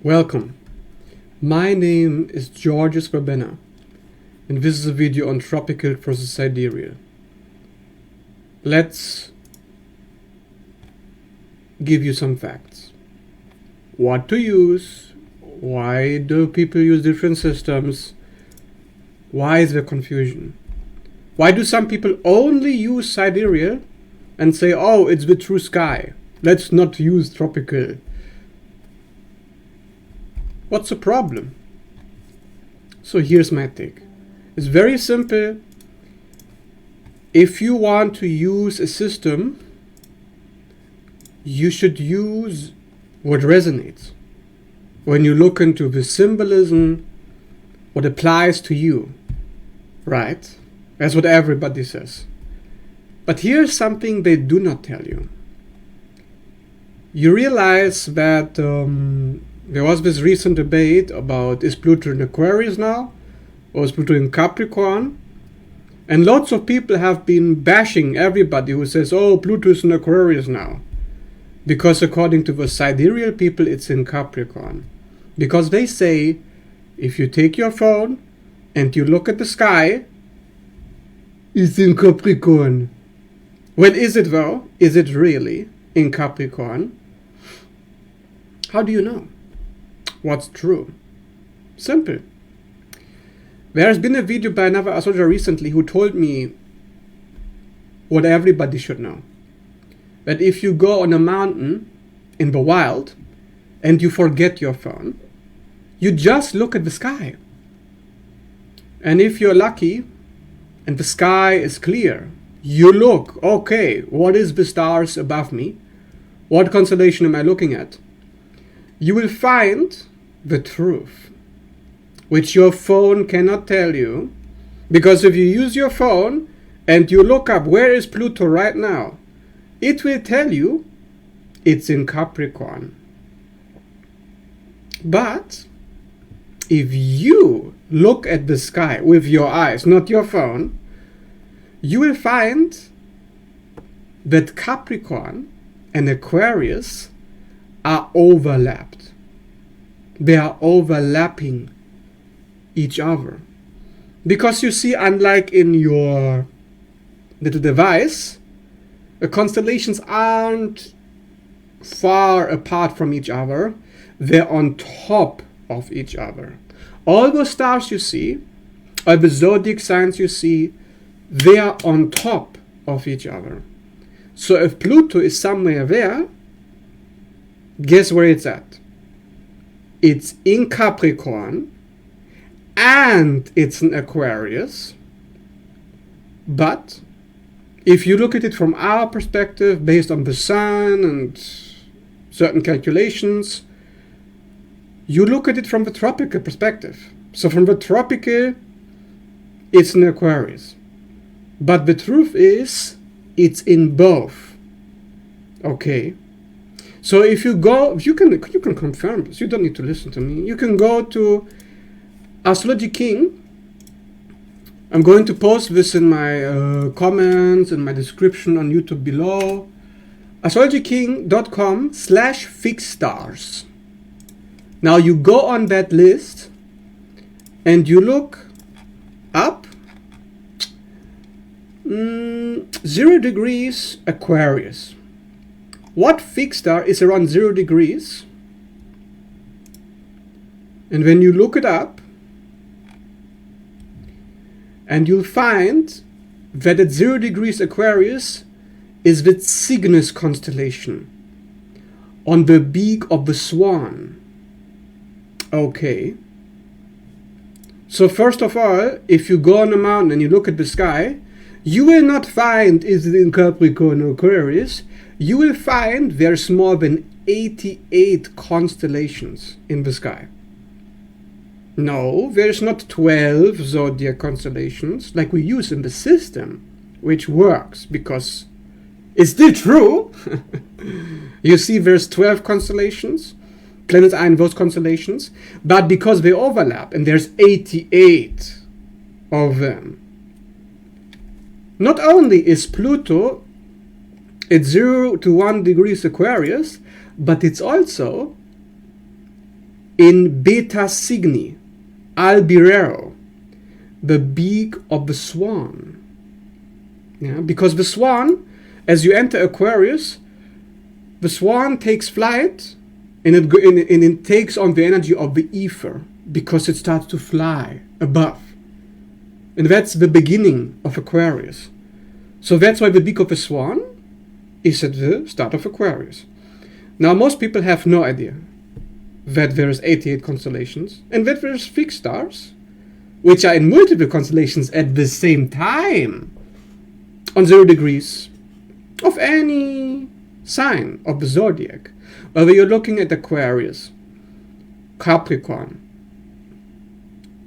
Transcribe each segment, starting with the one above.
Welcome. My name is Georges Verbena, and this is a video on tropical versus sidereal. Let's give you some facts. What to use, why do people use different systems, why is there confusion? Why do some people only use sidereal and say, oh, it's the true sky, let's not use tropical? What's the problem? So here's my take. It's very simple. If you want to use a system, you should use what resonates. When you look into the symbolism, what applies to you, right? That's what everybody says. But here's something they do not tell you. You realize that there was this recent debate about, is Pluto in Aquarius now, or is Pluto in Capricorn? And lots of people have been bashing everybody who says, oh, Pluto is in Aquarius now. Because according to the sidereal people, it's in Capricorn. Because they say, if you take your phone and you look at the sky, it's in Capricorn. Well, is it though? Is it really in Capricorn? How do you know what's true? Simple. There has been a video by another astrologer recently who told me what everybody should know. That if you go on a mountain in the wild and you forget your phone, you just look at the sky. And if you're lucky and the sky is clear, you look, okay, what is the stars above me? What constellation am I looking at? You will find the truth, which your phone cannot tell you, because if you use your phone and you look up where is Pluto right now, it will tell you it's in Capricorn. But if you look at the sky with your eyes, not your phone, you will find that Capricorn and Aquarius are overlapped. They are overlapping each other. Because you see, unlike in your little device, the constellations aren't far apart from each other. They're on top of each other. All those stars you see, all the zodiac signs you see, they are on top of each other. So if Pluto is somewhere there, guess where it's at? It's in Capricorn and it's in Aquarius. But if you look at it from our perspective, based on the sun and certain calculations, you look at it from the tropical perspective. So from the tropical, it's in Aquarius. But the truth is, it's in both. Okay? So if you go, you can confirm this. You don't need to listen to me. You can go to Astrology King. I'm going to post this in my comments and my description on YouTube below. astrologyking.com/fixstars. Now you go on that list and you look up 0 degrees Aquarius. What fixed star is around 0 degrees? And when you look it up, and you'll find that at 0 degrees Aquarius is the Cygnus constellation on the beak of the swan. Okay. So first of all, if you go on a mountain and you look at the sky, you will not find is it in Capricorn or Aquarius. You will find there's more than 88 constellations in the sky. No, there's not 12 zodiac constellations like we use in the system, which works because it's still true. You see there's 12 constellations, planets are in those constellations, but because they overlap and there's 88 of them. Not only is Pluto at 0 to 1 degrees Aquarius, but it's also in Beta Cygni, Albireo, the beak of the swan. Yeah, because the swan, as you enter Aquarius, the swan takes flight and it takes on the energy of the ether because it starts to fly above. And that's the beginning of Aquarius. So that's why the beak of the swan is at the start of Aquarius. Now, most people have no idea that there's 88 constellations and that there's fixed stars, which are in multiple constellations at the same time on 0 degrees of any sign of the zodiac. Whether you're looking at Aquarius, Capricorn,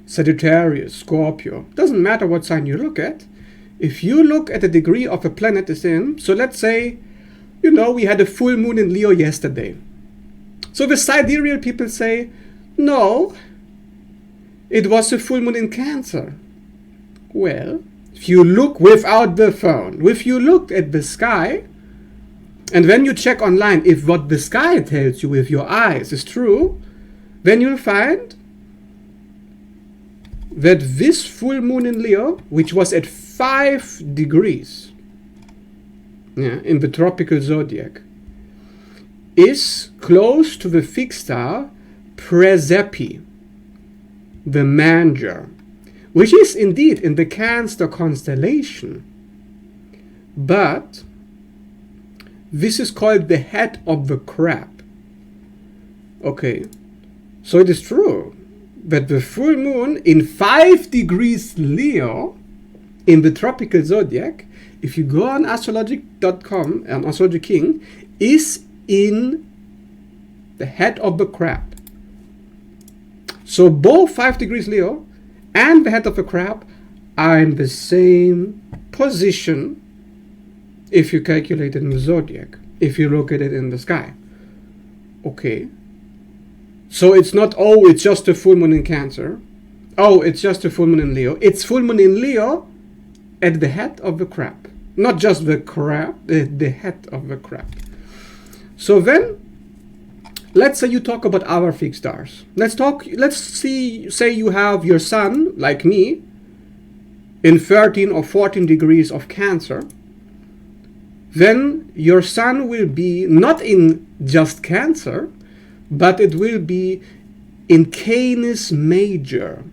Sagittarius, Scorpio, doesn't matter what sign you look at. If you look at the degree of a planet is in, so let's say, we had a full moon in Leo yesterday. So the sidereal people say, no, it was a full moon in Cancer. Well, if you look without the phone, if you look at the sky, and when you check online if what the sky tells you with your eyes is true, then you'll find that this full moon in Leo, which was at 5 degrees in the tropical zodiac, is close to the fixed star Prasepe, the manger, which is indeed in the Cancer constellation. But this is called the head of the crab. Okay, so it is true that the full moon in 5 degrees Leo in the tropical zodiac, if you go on astrologic.com and Astrology King, is in the head of the crab. So both 5 degrees Leo and the head of the crab are in the same position if you calculate it in the zodiac, if you look at it in the sky. Okay. So it's not, it's just a full moon in Cancer. It's just a full moon in Leo. It's full moon in Leo at the head of the crab. Not just the crab, the head of the crab. So then, let's say you talk about our fixed stars. Say you have your sun, like me, in 13 or 14 degrees of Cancer. Then your sun will be not in just Cancer, but it will be in Canis Major,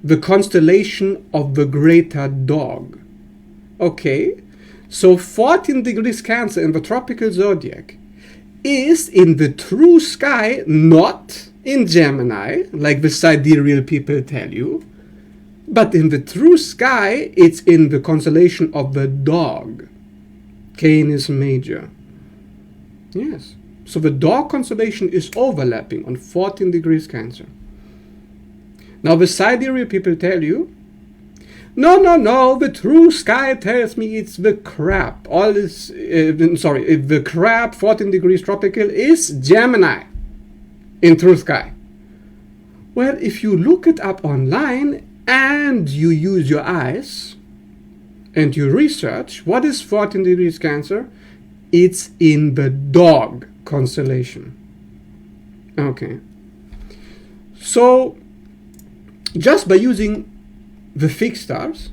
the constellation of the greater dog. Okay, so 14 degrees Cancer in the tropical zodiac is in the true sky, not in Gemini, like the sidereal people tell you, but in the true sky, it's in the constellation of the dog, Canis Major. Yes. So the dog constellation is overlapping on 14 degrees Cancer. Now the sidereal people tell you, no, the true sky tells me it's the crab. The crab 14 degrees tropical is Gemini in true sky. Well, if you look it up online and you use your eyes and you research what is 14 degrees Cancer, it's in the dog constellation. Okay. So just by using the fixed stars,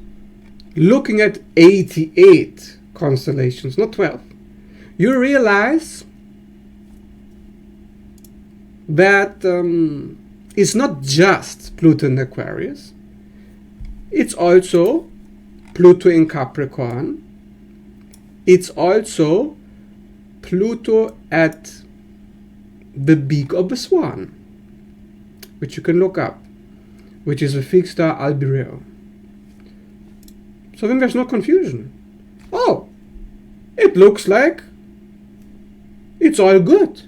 looking at 88 constellations, not 12, you realize that it's not just Pluto in Aquarius, it's also Pluto in Capricorn, it's also Pluto at the beak of the swan, which you can look up, which is a fixed star Albireo. So then there's no confusion. It looks like it's all good.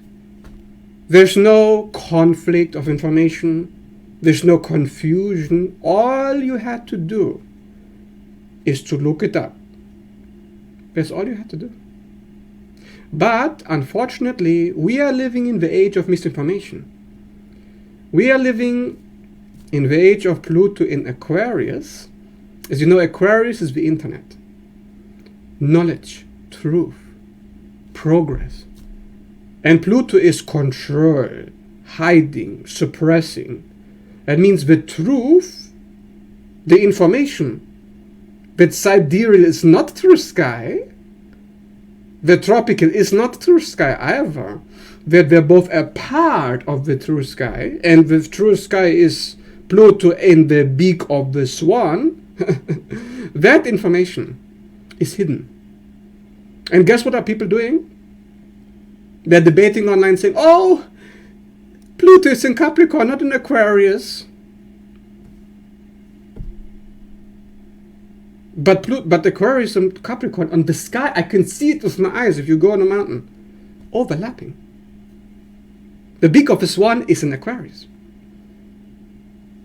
There's no conflict of information. There's no confusion. All you had to do is to look it up. That's all you had to do. But unfortunately, we are living in the age of misinformation. We are living in the age of Pluto in Aquarius. As you know, Aquarius is the internet. Knowledge, truth, progress. And Pluto is control, hiding, suppressing. That means the truth, the information that sidereal is not true sky, the tropical is not true sky either, that they're both a part of the true sky, and the true sky is Pluto in the beak of the swan, that information is hidden. And guess what are people doing? They're debating online saying, oh, Pluto is in Capricorn, not in Aquarius. But Aquarius and Capricorn on the sky, I can see it with my eyes if you go on a mountain. Overlapping. The beak of the swan is in Aquarius.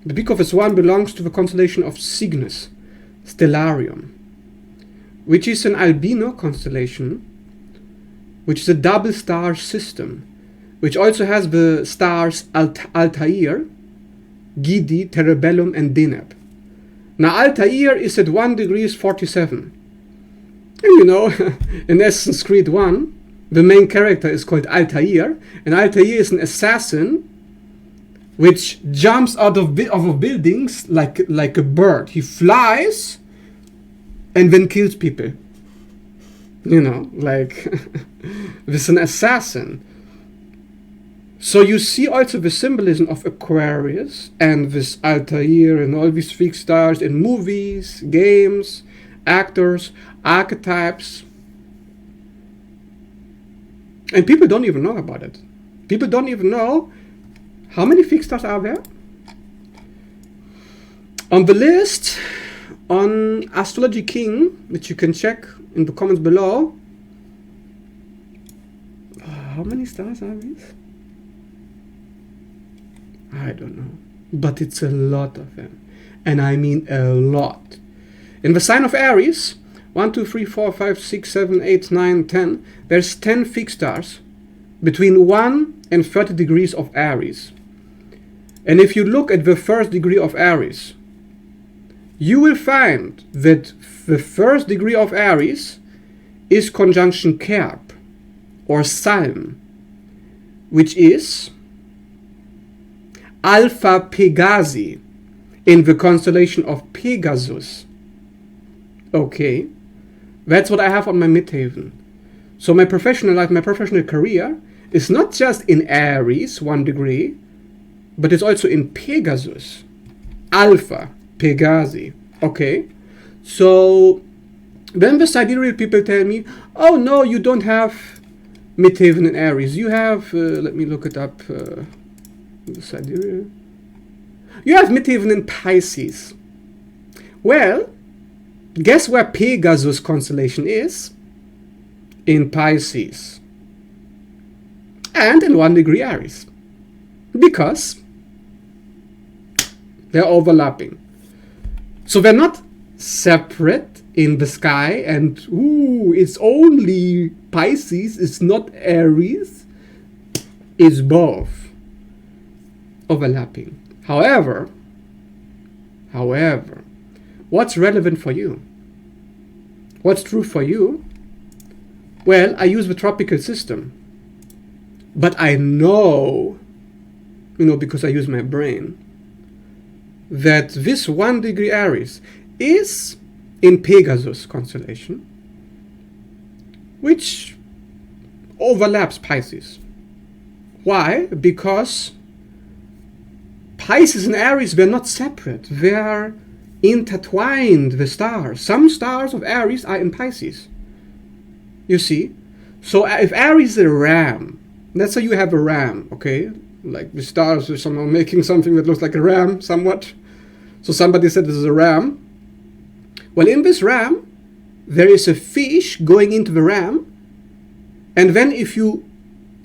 The beak of the swan belongs to the constellation of Cygnus, Stellarium, which is an albino constellation, which is a double star system, which also has the stars Altair, Gidi, Terebellum, and Deneb. Now Altair is at 1 degrees 47. And you know, in Assassin's Creed 1, the main character is called Altair, and Altair is an assassin which jumps out of buildings like a bird. He flies and then kills people. You know, like with an assassin. So you see also the symbolism of Aquarius and this Altair and all these fixed stars in movies, games, actors, archetypes. And people don't even know about it. People don't even know how many fixed stars are there. On the list, on Astrology King, which you can check in the comments below, how many stars are these? I don't know, but it's a lot of them, and I mean a lot. In the sign of Aries, 1, 2, 3, 4, 5, 6, 7, 8, 9, 10, there's 10 fixed stars between 1 and 30 degrees of Aries. And if you look at the first degree of Aries, you will find that the first degree of Aries is conjunction Kerb or Psalm, which is Alpha Pegasi in the constellation of Pegasus. Okay, that's what I have on my midheaven. So my professional life, my professional career is not just in Aries, 1 degree, but it's also in Pegasus, Alpha Pegasi. Okay, so then the sidereal people tell me, oh no, you don't have midheaven in Aries. You have, let me look it up, the sidereal. You have midheaven in Pisces. Well, guess where Pegasus constellation is? In Pisces. And in 1 degree Aries. Because they're overlapping. So they're not separate in the sky and, ooh, it's only Pisces, it's not Aries. It's both overlapping. However, what's relevant for you? What's true for you? Well, I use the tropical system. But I know, because I use my brain, that this 1 degree Aries is in Pegasus constellation, which overlaps Pisces. Why? Because Pisces and Aries, they're not separate. They're intertwined, the stars. Some stars of Aries are in Pisces. You see? So if Aries is a ram, let's say you have a ram, okay? Like the stars are somehow making something that looks like a ram, somewhat. So somebody said this is a ram. Well, in this ram, there is a fish going into the ram. And then if you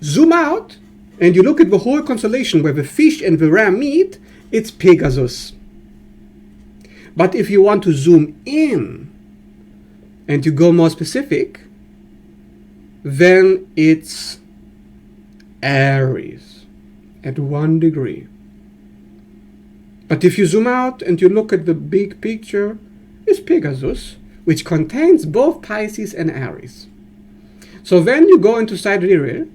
zoom out and you look at the whole constellation where the fish and the ram meet, it's Pegasus. But if you want to zoom in and you go more specific, then it's Aries at 1 degree. But if you zoom out and you look at the big picture, it's Pegasus, which contains both Pisces and Aries. So then you go into Sidereal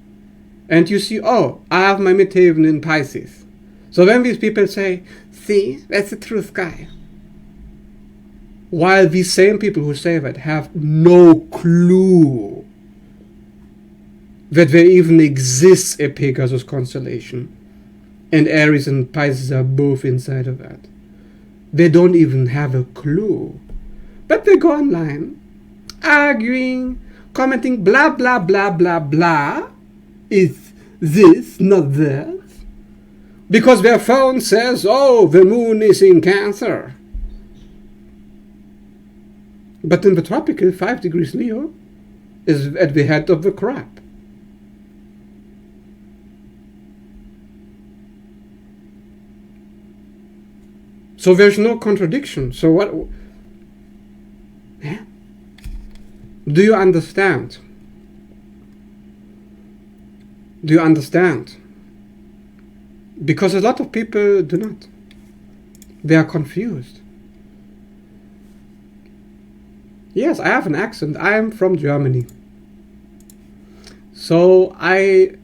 and you see, oh, I have my midheaven in Pisces. So when these people say, see, that's the true sky, while these same people who say that have no clue that there even exists a Pegasus constellation, and Aries and Pisces are both inside of that. They don't even have a clue. But they go online, arguing, commenting, blah, blah, blah, blah, blah. Is this, not that? Because their phone says, oh, the moon is in Cancer. But in the tropical, 5 degrees Leo is at the head of the crap. So there's no contradiction. So what? Yeah? Do you understand? Do you understand? Because a lot of people do not. They are confused. Yes, I have an accent. I am from Germany. So I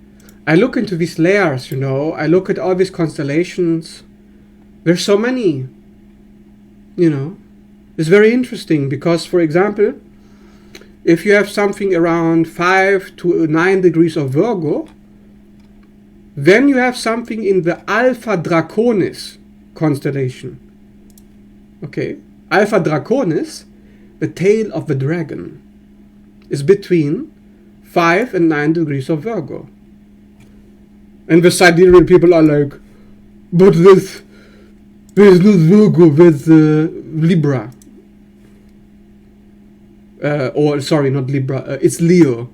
look into these layers, you know. I look at all these constellations. There's so many, you know. It's very interesting because, for example, if you have something around 5 to 9 degrees of Virgo, then you have something in the Alpha Draconis constellation. Okay, Alpha Draconis, the tail of the dragon, is between 5 and 9 degrees of Virgo. And the Sidereal people are like, but there's not Virgo, there's Libra. Or sorry, not Libra, it's Leo.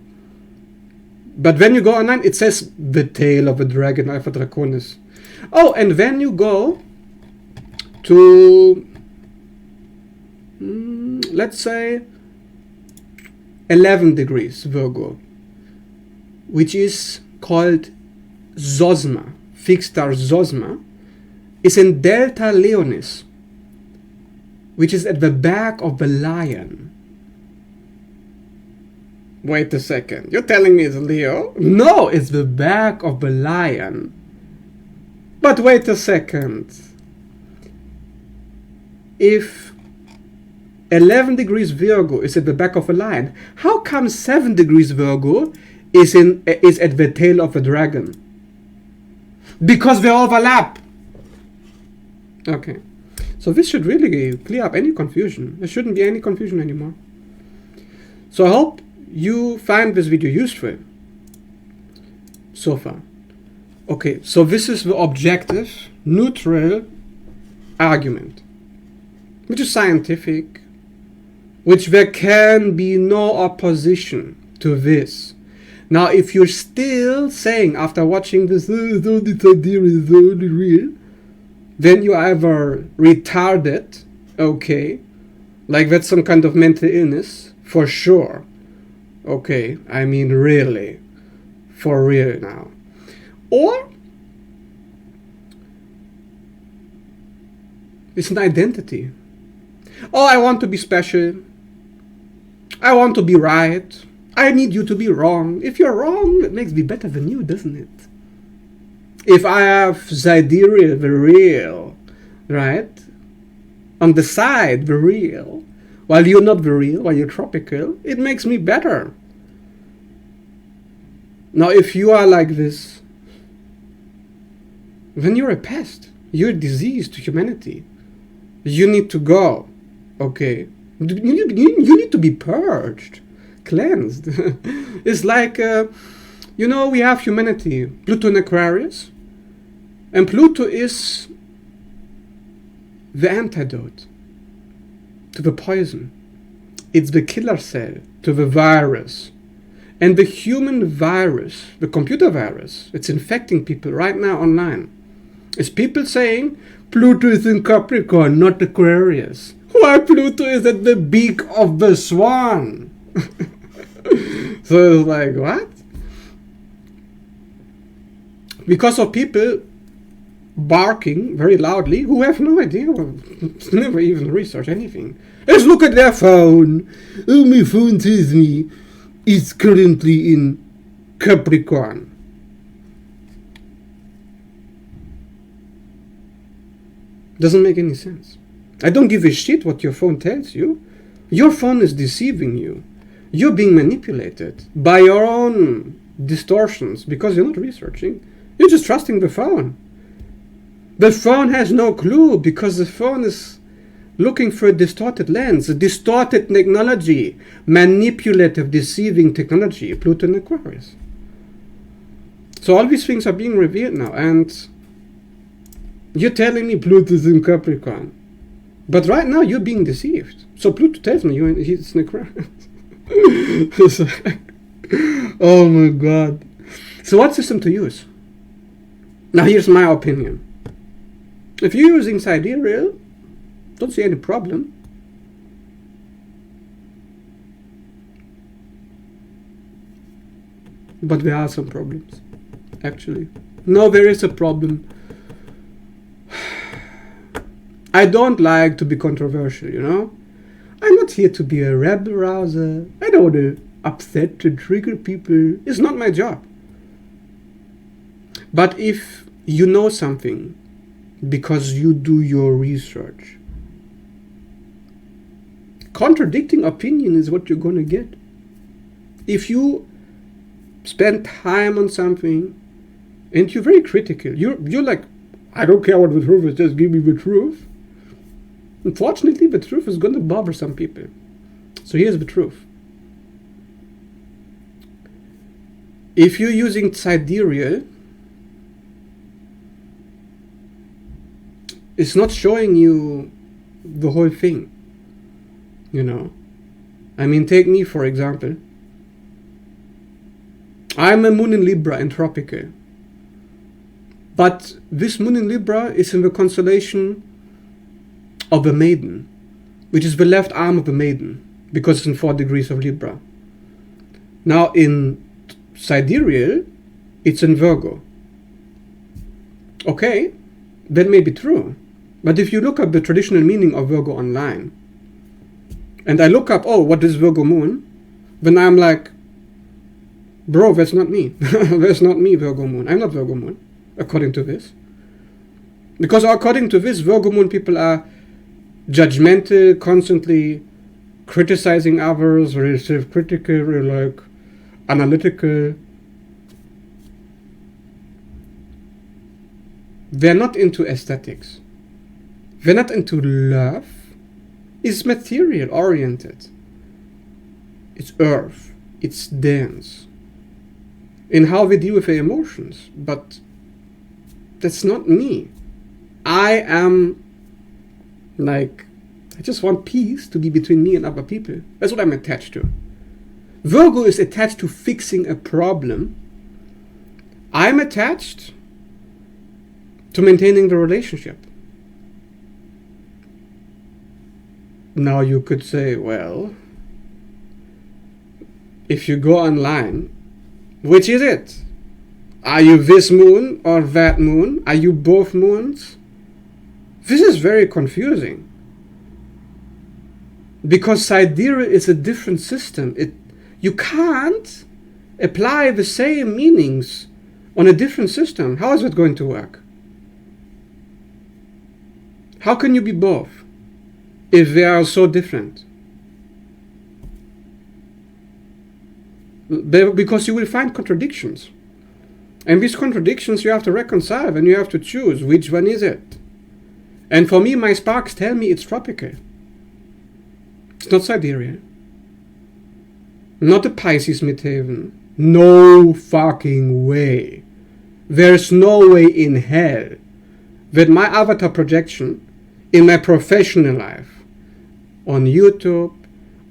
But when you go online, it says the tail of a dragon, Alpha Draconis. Oh, and then you go to, let's say, 11 degrees Virgo, which is called Zosma, fixed star Zosma, is in Delta Leonis, which is at the back of the lion. Wait a second, you're telling me it's Leo? No, it's the back of the lion. But wait a second. If 11 degrees Virgo is at the back of a lion, how come 7 degrees Virgo is at the tail of a dragon? Because they overlap. Okay, so this should really clear up any confusion. There shouldn't be any confusion anymore. So I hope you find this video useful so far. Okay, so this is the objective, neutral argument, which is scientific, which there can be no opposition to this. Now, if you're still saying after watching this, this idea is only real, then you either retarded, okay, like that's some kind of mental illness, for sure. Okay, I mean really, for real now. Or it's an identity. Oh, I want to be special. I want to be right. I need you to be wrong. If you're wrong, it makes me better than you, doesn't it? If I have Sidereal, the real, right? On the side, the real, while you're not the real, while you're tropical, it makes me better. Now, if you are like this, then you're a pest. You're a disease to humanity. You need to go, okay? You need to be purged, cleansed. It's like, you know, we have humanity, Pluto in Aquarius, and Pluto is the antidote to the poison. It's the killer cell to the virus. And the human virus, the computer virus, it's infecting people right now online. It's people saying, Pluto is in Capricorn, not Aquarius. Why Pluto is at the beak of the swan? So it's like, what? Because of people barking very loudly who have no idea, never even research anything. Let's look at their phone. Oh, my phone tells me it's currently in Capricorn. Doesn't make any sense. I don't give a shit what your phone tells you. Your phone is deceiving you. You're being manipulated by your own distortions because you're not researching. You're just trusting the phone. The phone has no clue because the phone is looking for a distorted lens, a distorted technology, manipulative, deceiving technology, Pluto and Aquarius. So all these things are being revealed now, and you're telling me Pluto's in Capricorn. But right now you're being deceived. So Pluto tells me he's in Aquarius. Oh my God. So what system to use? Now here's my opinion. If you're using Sidereal, don't see any problem. But there are some problems, actually. No, there is a problem. I don't like to be controversial, you know? I'm not here to be a rebel rouser. I don't want to upset and trigger people. It's not my job. But if you know something because you do your research, contradicting opinion is what you're going to get. If you spend time on something and you're very critical, you're like, I don't care what the truth is, just give me the truth. Unfortunately, the truth is going to bother some people. So here's the truth. If you're using Sidereal, it's not showing you the whole thing. You know, I mean, take me for example. I'm a moon in Libra and tropical. But this moon in Libra is in the constellation of the maiden, which is the left arm of the maiden, because it's in 4 degrees of Libra. Now in Sidereal, it's in Virgo. Okay, that may be true. But if you look up the traditional meaning of Virgo online, and I look up, oh, what is Virgo moon? Then I'm like, bro, that's not me. That's not me, Virgo moon. I'm not Virgo moon, according to this. Because according to this, Virgo moon people are judgmental, constantly criticizing others, very self-critical, very like analytical. They're not into aesthetics. They're not into love. It's material oriented. It's earth. It's dense. In how we deal with their emotions. But that's not me. I am like, I just want peace to be between me and other people. That's what I'm attached to. Virgo is attached to fixing a problem. I'm attached to maintaining the relationship. Now you could say, well, if you go online, which is it? Are you this moon or that moon? Are you both moons? This is very confusing. Because Sidereal is a different system. You can't apply the same meanings on a different system. How is it going to work? How can you be both if they are so different? Because you will find contradictions. And these contradictions you have to reconcile and you have to choose which one is it. And for me, my sparks tell me it's tropical. It's not Sidereal. Not a Pisces midheaven. No fucking way. There's no way in hell that my avatar projection in my professional life, on YouTube,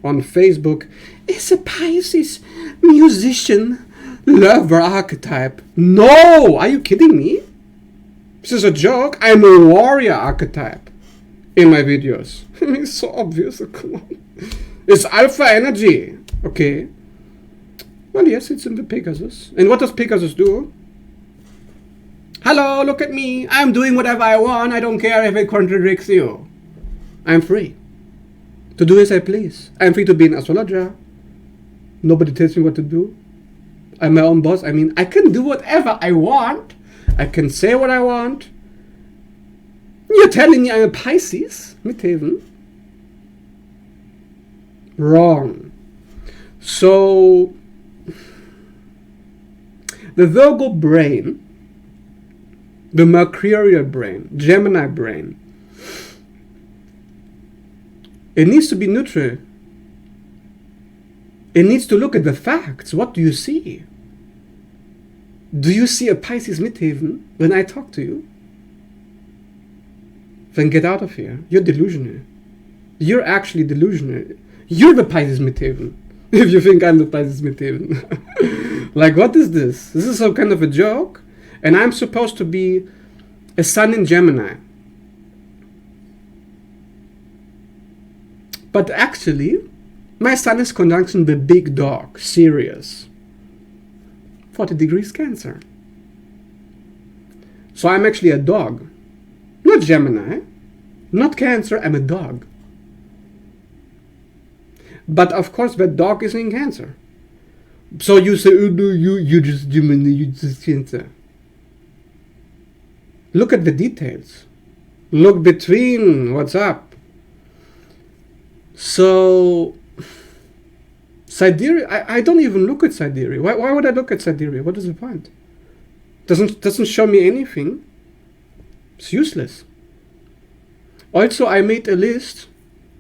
on Facebook, is a Pisces musician lover archetype. No! Are you kidding me? This is a joke. I'm a warrior archetype in my videos. I mean, it's so obvious. Come on. It's alpha energy. Okay. Well, yes, it's in the Pegasus. And what does Pegasus do? Hello, look at me. I'm doing whatever I want. I don't care if it contradicts you. I'm free to do as I please. I'm free to be an astrologer. Nobody tells me what to do. I'm my own boss. I mean, I can do whatever I want. I can say what I want. You're telling me I'm a Pisces? Midheaven? Wrong. So, the Virgo brain, the Mercurial brain, Gemini brain, it needs to be neutral. It needs to look at the facts. What do you see? Do you see a Pisces midheaven when I talk to you? Then get out of here. You're delusional. You're actually delusional. You're the Pisces midheaven. If you think I'm the Pisces midheaven. Like, what is this? This is some kind of a joke? And I'm supposed to be a sun in Gemini. But actually, my sun is conjunction the big dog, Sirius. 40 degrees Cancer. So I'm actually a dog. Not Gemini, not Cancer, I'm a dog. But of course that dog is in Cancer. So you say, oh no, you just Gemini, you just Cancer. Look at the details. Look between what's up. So, Sidereal, I don't even look at Sidereal. Why would I look at Sidereal? What is the point? Doesn't show me anything. It's useless. Also, I made a list.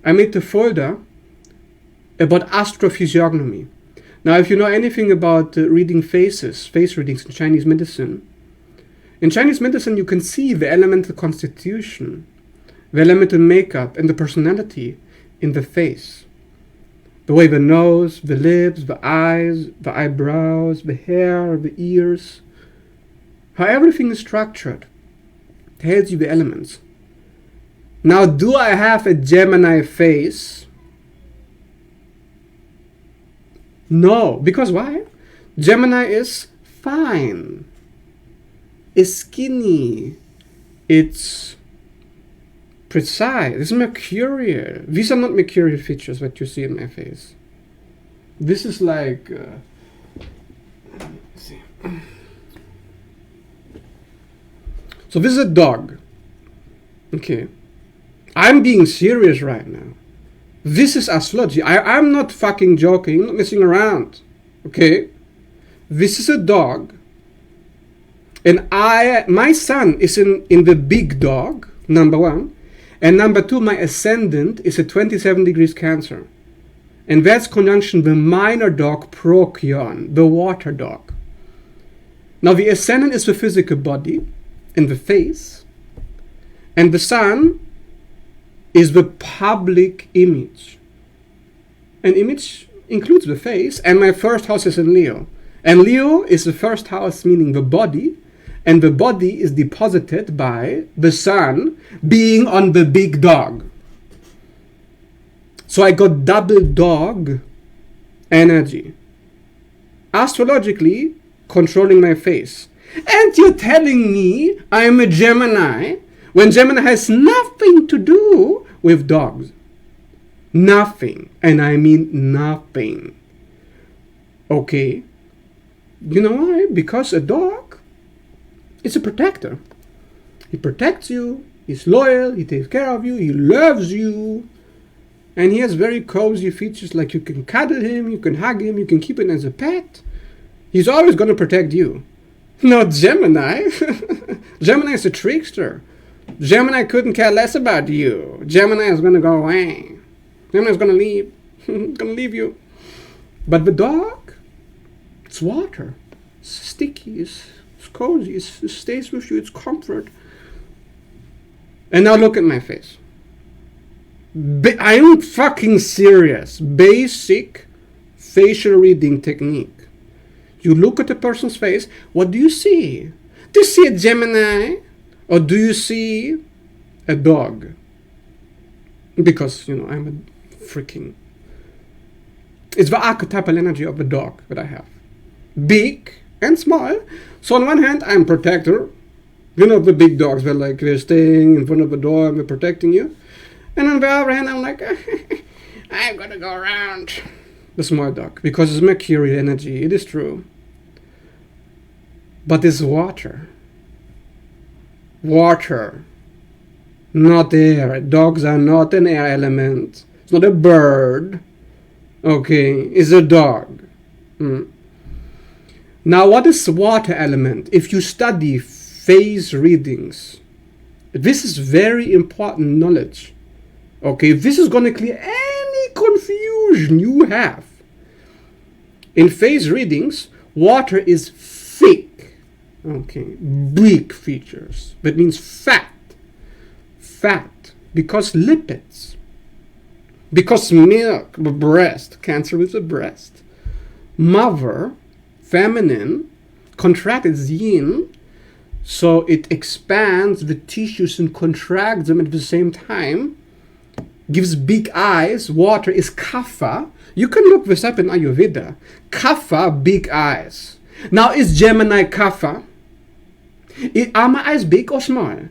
I made a folder about astrophysiognomy. Now, if you know anything about reading faces, face readings in Chinese medicine, in Chinese medicine you can see the elemental constitution, the elemental makeup, and the personality in the face. The way the nose, the lips, the eyes, the eyebrows, the hair, the ears, how everything is structured, tells you the elements. Now, do I have a Gemini face? No, because why? Gemini is fine, is skinny, it's precise, it's mercurial. These are not mercurial features that you see in my face. This is like, let's see. So this is a dog. Okay. I'm being serious right now. This is astrology. I'm not fucking joking, I'm not messing around. Okay? This is a dog. And my sun is in the big dog, number one. And number two, my ascendant is at 27 degrees Cancer. And that's conjunction the minor dog, Procyon, the water dog. Now the ascendant is the physical body in the face. And the sun is the public image. An image includes the face, and my first house is in Leo. And Leo is the first house, meaning the body, and the body is deposited by the sun being on the big dog. So I got double dog energy. Astrologically, controlling my face. And you're telling me I'm a Gemini when Gemini has nothing to do with dogs. Nothing. And I mean nothing. Okay. You know why? Because a dog is a protector. He protects you. He's loyal. He takes care of you. He loves you. And he has very cozy features, like you can cuddle him, you can hug him, you can keep him as a pet. He's always going to protect you. Not Gemini. Gemini is a trickster. Gemini couldn't care less about you. Gemini is going to go away. Gemini is going to leave. Going to leave you. But the dog, it's water. It's sticky. It's cozy. It stays with you. It's comfort. And now look at my face. I'm fucking serious. Basic facial reading technique. You look at a person's face. What do you see? Do you see a Gemini? Or do you see a dog? Because, you know, I'm a freaking... It's the archetypal energy of the dog that I have. Big and small. So on one hand, I'm protector. You know, the big dogs, they're staying in front of the door and they're protecting you. And on the other hand, I'm like, I'm gonna go around the small dog. Because it's mercurial energy, it is true. But it's water. Water. Not air. Dogs are not an air element. It's not a bird. Okay, it's a dog. Now, what is water element? If you study phase readings, this is very important knowledge. Okay, this is going to clear any confusion you have. In phase readings, water is thick. Okay, big features. That means fat. Fat. Because lipids. Because milk, breast, cancer with the breast. Mother, feminine, contract its yin, so it expands the tissues and contracts them at the same time. Gives big eyes. Water is kapha. You can look this up in Ayurveda. Kapha, big eyes. Now, is Gemini kapha? Are my eyes big or small?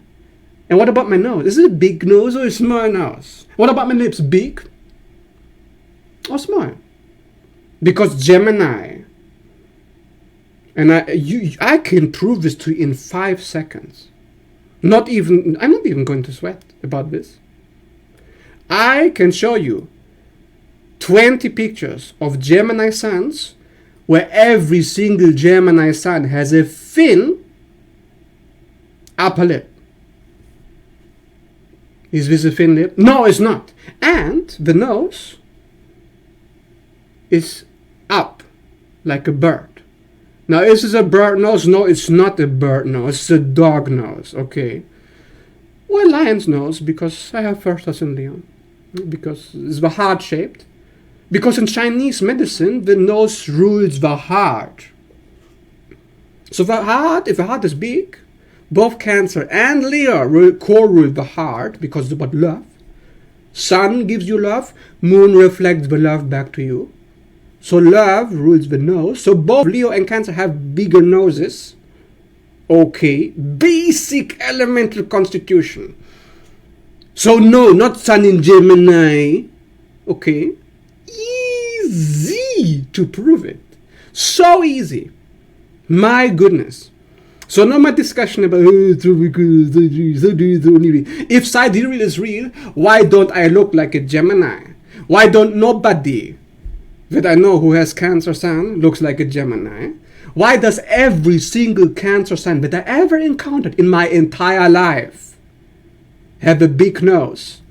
And what about my nose? Is it a big nose or a small nose? What about my lips? Big or small? Because Gemini, and I can prove this to you in 5 seconds. I'm not even going to sweat about this. I can show you 20 pictures of Gemini suns where every single Gemini sun has a thin upper lip. Is this a thin lip? No, it's not. And the nose is up like a bird. Now, is this a bird nose? No, it's not a bird nose. It's a dog nose, okay? Well, lion's nose, because I have first house in Leon. Because it's the heart shaped. Because in Chinese medicine, the nose rules the heart. So the heart, if the heart is big, both Cancer and Leo co-rule the heart because it's about love. Sun gives you love, moon reflects the love back to you. So love rules the nose. So both Leo and Cancer have bigger noses. Okay, basic elemental constitution. So no, not Sun in Gemini. Okay, easy to prove it. So easy. My goodness. So no more discussion about if Sidereal is real, why don't I look like a Gemini? Why don't nobody that I know who has Cancer Sun looks like a Gemini? Why does every single Cancer Sun that I ever encountered in my entire life have a big nose,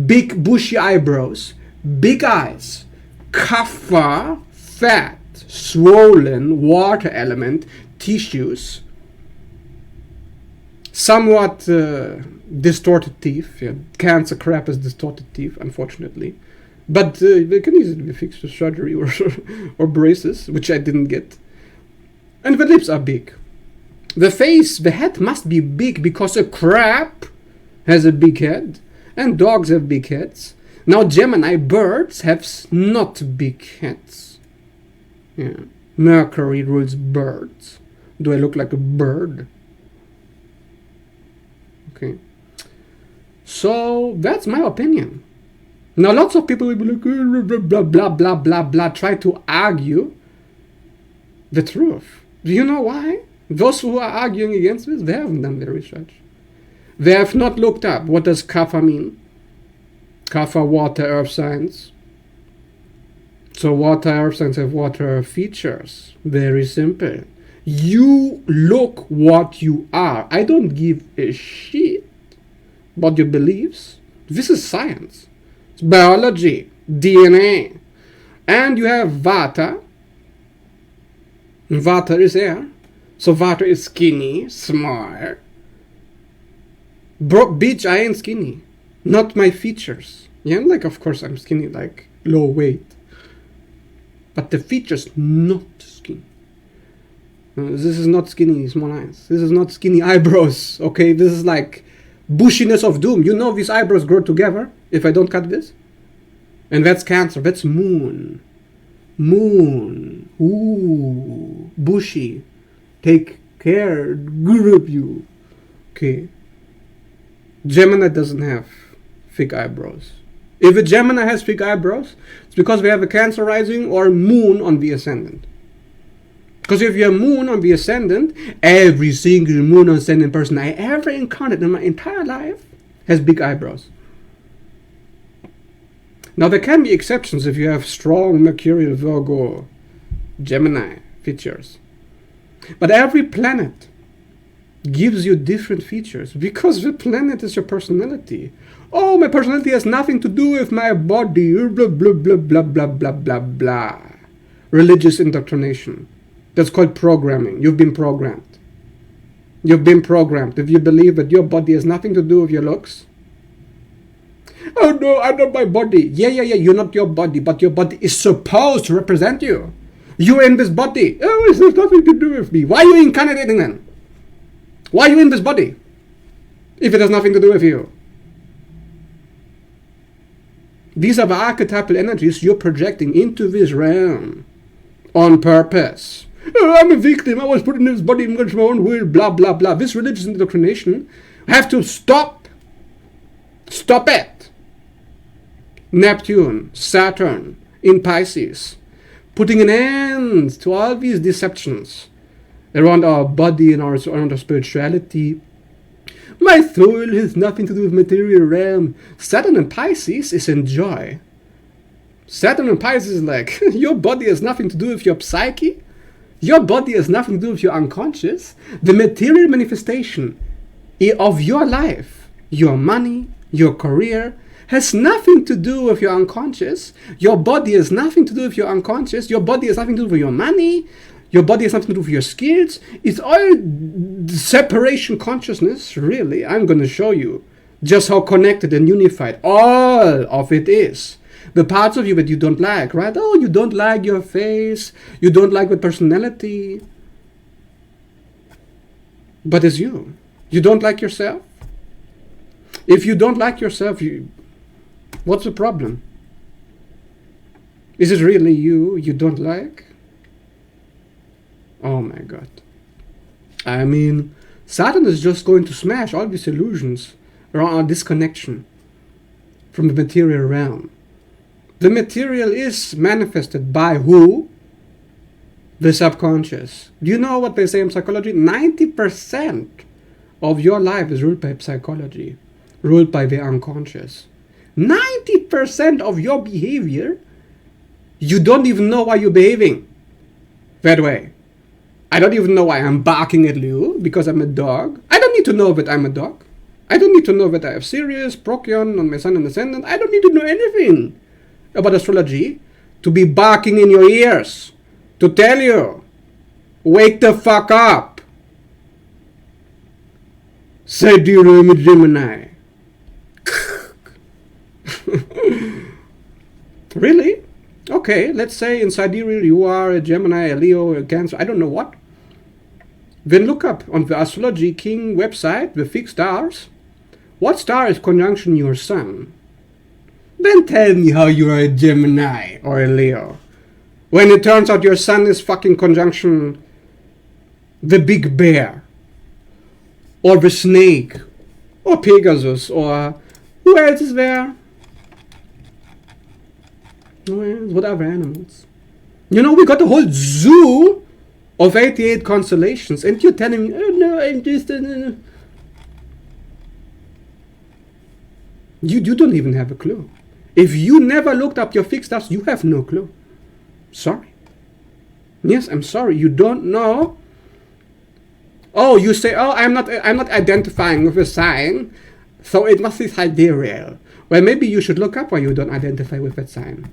big bushy eyebrows, big eyes, kapha, fat, swollen, water element, tissues, somewhat distorted teeth? Yeah, Cancer crap is distorted teeth, unfortunately. But they can easily be fixed with surgery or braces, which I didn't get. And the lips are big. The face, the head must be big because a crab has a big head and dogs have big heads. Now Gemini birds have not big heads. Yeah. Mercury rules birds. Do I look like a bird? Okay. So that's my opinion. Now lots of people will be like blah blah blah blah blah, try to argue the truth. Do you know why? Those who are arguing against this, they haven't done their research. They have not looked up what does kapha mean. Kapha, water, earth signs. So water, earth signs have water, earth features. Very simple. You look what you are. I don't give a shit about your beliefs. This is science. It's biology, DNA. And you have Vata. Vata is air. So Vata is skinny, small. Bitch, I ain't skinny. Not my features. Yeah, like of course I'm skinny, like low weight. But the features not skinny. This is not skinny small eyes. This is not skinny eyebrows. Okay, this is like bushiness of doom. You know these eyebrows grow together if I don't cut this? And that's Cancer. That's moon. Moon. Ooh. Bushy. Take care. Good of you. Okay. Gemini doesn't have thick eyebrows. If a Gemini has thick eyebrows, it's because we have a Cancer rising or moon on the ascendant. Because if you have moon on the ascendant, every single moon on ascendant person I ever encountered in my entire life has big eyebrows. Now there can be exceptions if you have strong Mercurial, Virgo, Gemini features. But every planet gives you different features because the planet is your personality. Oh, my personality has nothing to do with my body. Blah, blah, blah, blah, blah, blah, blah, blah. Religious indoctrination. That's called programming. You've been programmed. You've been programmed. If you believe that your body has nothing to do with your looks. Oh no, I'm not my body. Yeah, you're not your body, but your body is supposed to represent you. You're in this body. Oh, it has nothing to do with me. Why are you incarnating then? Why are you in this body if it has nothing to do with you? These are the archetypal energies you're projecting into this realm on purpose. Oh, I'm a victim. I was put in this body against my own will. Blah, blah, blah. This religious indoctrination have to stop. Stop it. Neptune, Saturn in Pisces, putting an end to all these deceptions around our body and around our spirituality. My soul has nothing to do with material realm. Saturn in Pisces is enjoy. Saturn in Pisces is like, your body has nothing to do with your psyche. Your body has nothing to do with your unconscious. The material manifestation of your life, your money, your career, has nothing to do with your unconscious. Your body has nothing to do with your unconscious. Your body has nothing to do with your money. Your body has nothing to do with your skills. It's all separation consciousness, really. I'm going to show you just how connected and unified all of it is. The parts of you that you don't like, right? Oh, you don't like your face. You don't like your personality. But it's you. You don't like yourself? If you don't like yourself, what's the problem? Is it really you don't like? Oh my God. I mean, Saturn is just going to smash all these illusions around our disconnection from the material realm. The material is manifested by who? The subconscious. Do you know what they say in psychology? 90% of your life is ruled by psychology, ruled by the unconscious. 90% of your behavior, you don't even know why you're behaving that way. I don't even know why I'm barking at you because I'm a dog. I don't need to know that I'm a dog. I don't need to know that I have Sirius, Procyon on my sun and ascendant. I don't need to know anything about astrology to be barking in your ears to tell you, wake the fuck up. Sidereal Gemini. Really? Okay, let's say in Sidereal you are a Gemini, a Leo, a Cancer, I don't know what. Then look up on the Astrology King website, the fixed stars. What star is conjunction your sun? Then tell me how you are a Gemini or a Leo. When it turns out your sun is fucking conjunction the big bear, or the snake, or Pegasus, or who else is there? What other animals? You know, we got a whole zoo of 88 constellations, and you're telling me, oh no, I'm just... You don't even have a clue. If you never looked up your fixed stars, you have no clue. Sorry. Yes, I'm sorry, you don't know. Oh, you say, oh, I'm not identifying with a sign, so it must be sidereal. Well, maybe you should look up why you don't identify with that sign.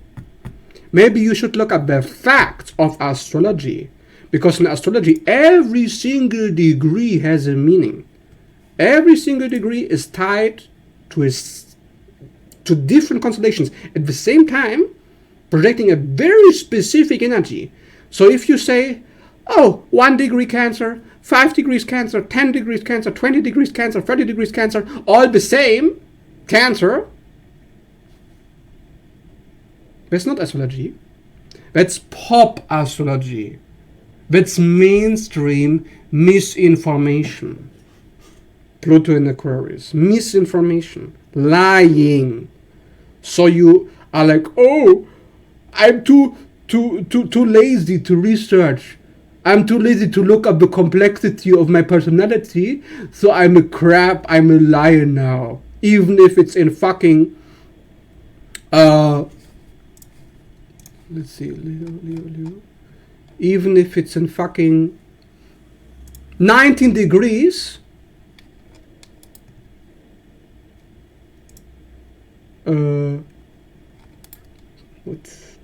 Maybe you should look up the facts of astrology. Because in astrology, every single degree has a meaning. Every single degree is tied to different constellations. At the same time, projecting a very specific energy. So if you say, oh, 1 degree Cancer, 5 degrees Cancer, 10 degrees Cancer, 20 degrees Cancer, 30 degrees Cancer, all the same, Cancer, that's not astrology. That's pop astrology. That's mainstream misinformation. Pluto in Aquarius. Misinformation. Lying. So you are like, oh, I'm too lazy to research. I'm too lazy to look up the complexity of my personality. So I'm a crap. I'm a liar now. even if it's in fucking let's see, Leo. Even if it's in fucking 19 degrees, what's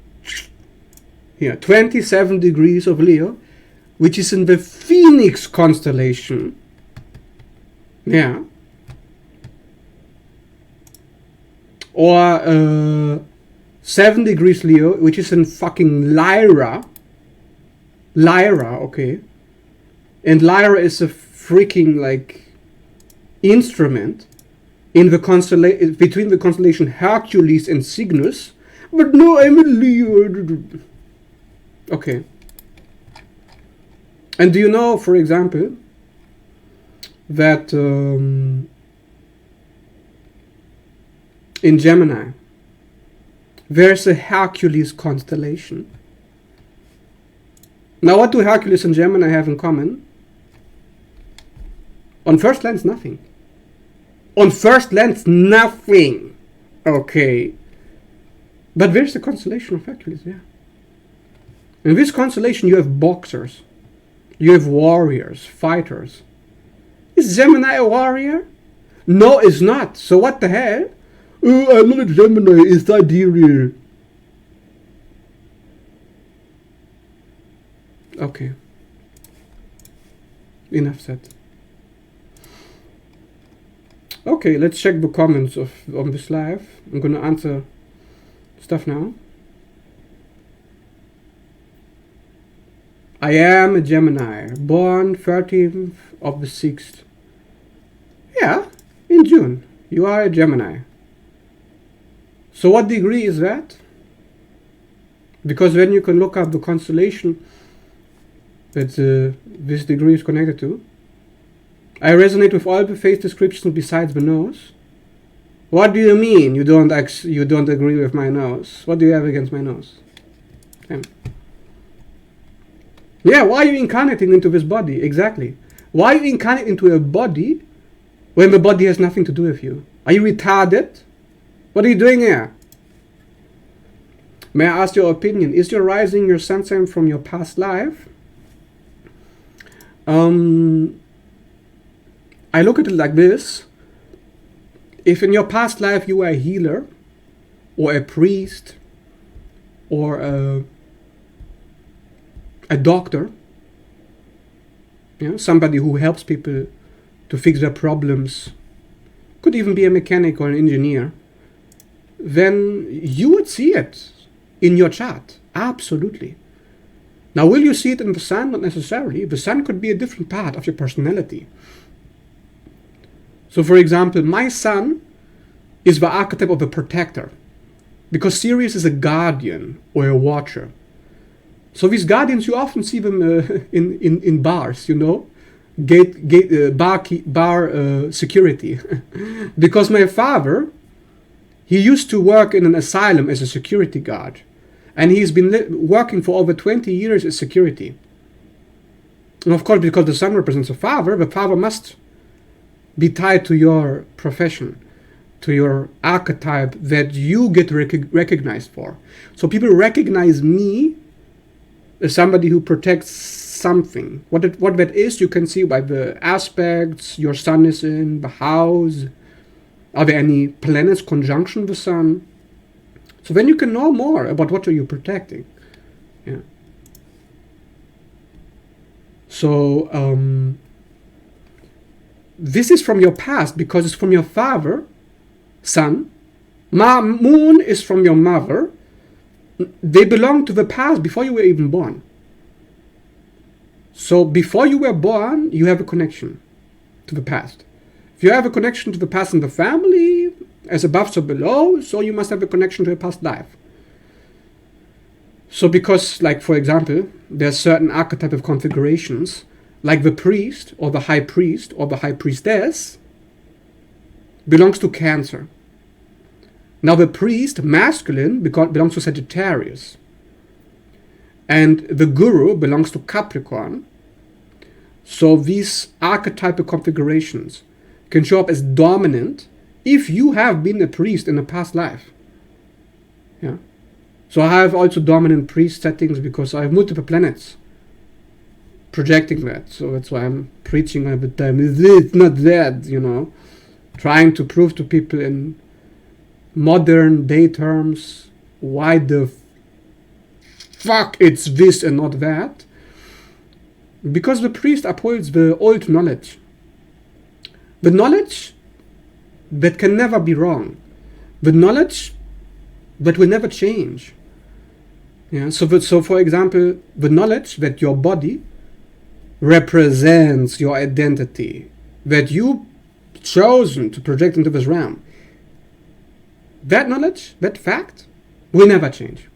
here, 27 degrees of Leo, which is in the Phoenix constellation. Yeah. Or 7 degrees Leo, which is in fucking Lyra. Lyra, okay. And Lyra is a freaking like instrument in the between the constellation Hercules and Cygnus. But no, I'm a Leo. Okay. And do you know, for example, that in Gemini, there's a Hercules constellation. Now, what do Hercules and Gemini have in common? On first glance, nothing. On first glance, nothing. Okay. But there's the constellation of Hercules, yeah. In this constellation, you have boxers. You have warriors, fighters. Is Gemini a warrior? No, it's not. So what the hell? Oh, I'm not a Gemini, it's Sidereal. Okay. Enough said. Okay, let's check the comments on this live. I'm gonna answer stuff now. I am a Gemini, born 13th of the 6th. Yeah, in June. You are a Gemini. So what degree is that? Because then you can look up the constellation that this degree is connected to. I resonate with all the face descriptions besides the nose. What do you mean you don't agree with my nose? What do you have against my nose? Yeah, why are you incarnating into this body? Exactly. Why are you incarnating into a body when the body has nothing to do with you? Are you retarded? What are you doing here? May I ask your opinion? Is your rising your sun sign from your past life? I look at it like this. If in your past life you were a healer, or a priest, or a doctor, you know, somebody who helps people to fix their problems, could even be a mechanic or an engineer, then you would see it in your chart. Absolutely. Now, will you see it in the sun? Not necessarily. The sun could be a different part of your personality. So, for example, my sun is the archetype of a protector, because Sirius is a guardian or a watcher. So these guardians, you often see them in bars, you know, bar security. Because my father, he used to work in an asylum as a security guard, and he's been working for over 20 years as security. And of course, because the sun represents the father must be tied to your profession, to your archetype that you get recognized for. So people recognize me as somebody who protects something. What that is, you can see by the aspects your sun is in, the house. Are there any planets conjunction the sun? So then you can know more about what are you protecting. Yeah. So this is from your past because it's from your father, sun. Moon is from your mother. They belong to the past before you were even born. So before you were born, you have a connection to the past. If you have a connection to the past in the family, as above so below, so you must have a connection to a past life. So because, like, for example, there are certain archetypal configurations, like the priest or the high priest or the high priestess belongs to Cancer. Now the priest, masculine, belongs to Sagittarius. And the guru belongs to Capricorn. So these archetypal configurations can show up as dominant if you have been a priest in a past life. Yeah. So I have also dominant priest settings because I have multiple planets projecting that. So that's why I'm preaching all the time. It's not that, you know, trying to prove to people in modern day terms why the fuck it's this and not that. Because the priest upholds the old knowledge. The knowledge that can never be wrong. The knowledge that will never change. Yeah. So for example, the knowledge that your body represents your identity, that you chosen to project into this realm, that knowledge, that fact, will never change.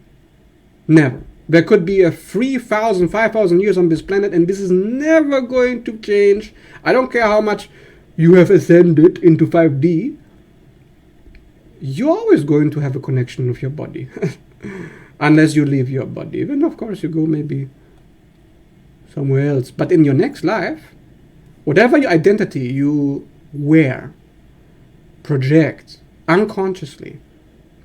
Never. There could be a 3,000, 5,000 years on this planet, and this is never going to change. I don't care how much you have ascended into 5D. You're always going to have a connection with your body. Unless you leave your body. Then, of course, you go maybe somewhere else. But in your next life, whatever your identity you wear, project unconsciously,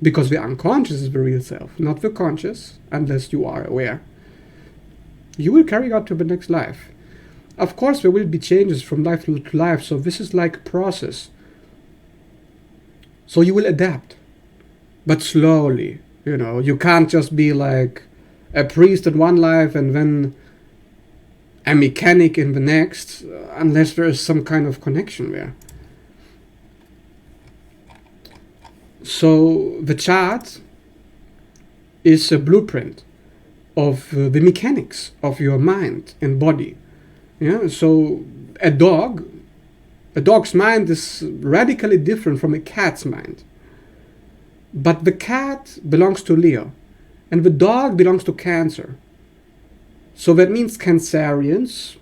because the unconscious is the real self, not the conscious, unless you are aware, you will carry out to the next life. Of course, there will be changes from life to life, so this is like a process. So you will adapt, but slowly. You know, you can't just be like a priest in one life and then a mechanic in the next, unless there is some kind of connection there. So the chart is a blueprint of the mechanics of your mind and body. Yeah. So a dog's mind is radically different from a cat's mind. But the cat belongs to Leo, and the dog belongs to Cancer. So that means Cancerians,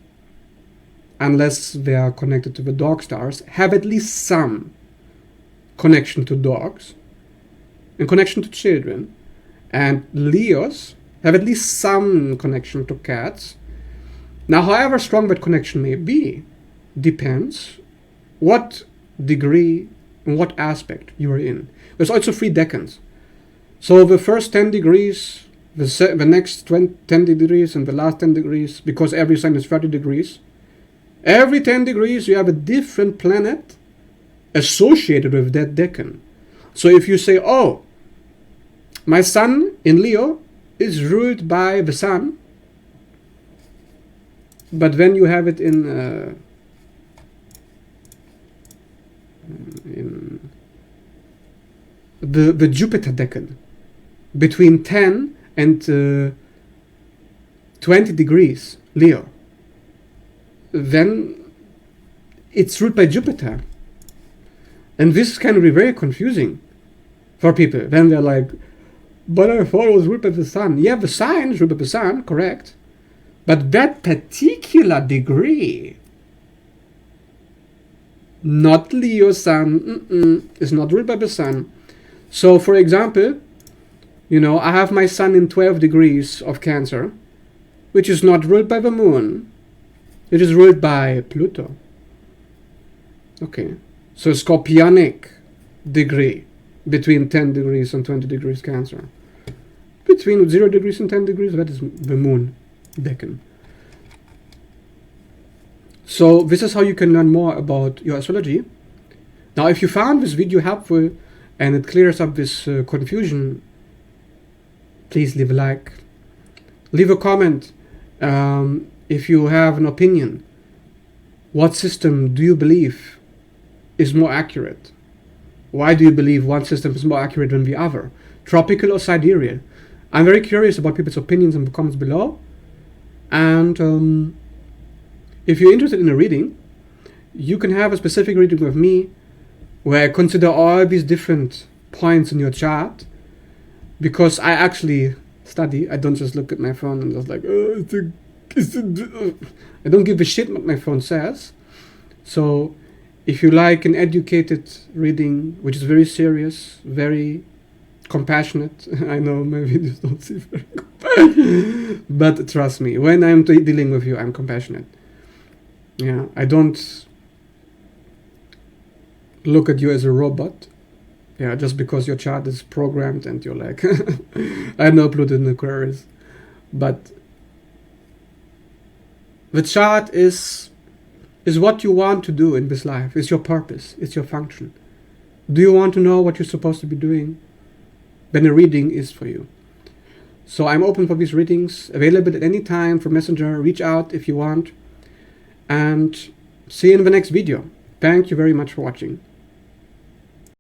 unless they are connected to the dog stars, have at least some connection to dogs and connection to children. And Leos have at least some connection to cats. Now, however strong that connection may be, depends what degree and what aspect you are in. There's also 3 decans. So the first 10 degrees, the next 10 degrees, and the last 10 degrees, because every sign is 30 degrees. Every 10 degrees you have a different planet associated with that decan. So if you say, oh, my sun in Leo is ruled by the sun, but then you have it in the Jupiter decan, between 10 and 20 degrees Leo, then it's ruled by Jupiter. And this can be very confusing for people. Then they're like, but I thought it was ruled by the sun. Yeah, the sign is ruled by the sun, correct. But that particular degree, not Leo sun, is not ruled by the sun. So, for example, you know, I have my sun in 12 degrees of Cancer, which is not ruled by the moon. It is ruled by Pluto. Okay. So, scorpionic degree between 10 degrees and 20 degrees Cancer. Between 0 degrees and 10 degrees, that is the moon decan. So, this is how you can learn more about your astrology. Now, if you found this video helpful and it clears up this confusion, please leave a like. Leave a comment if you have an opinion. What system do you believe is more accurate? Why do you believe one system is more accurate than the other? Tropical or sidereal? I'm very curious about people's opinions in the comments below. And if you're interested in a reading, you can have a specific reading with me where I consider all these different points in your chart, because I actually study. I don't just look at my phone and just like, I don't give a shit what my phone says. So if you like an educated reading, which is very serious, very compassionate, I know my videos don't seem very compassionate, but trust me, when I'm dealing with you, I'm compassionate. Yeah, I don't look at you as a robot. Yeah, just because your chart is programmed and you're like, I know Pluto in Aquarius. But the chart is what you want to do in this life. It's your purpose. It's your function. Do you want to know what you're supposed to be doing? Then a reading is for you. So I'm open for these readings, available at any time for Messenger. Reach out if you want. And see you in the next video. Thank you very much for watching.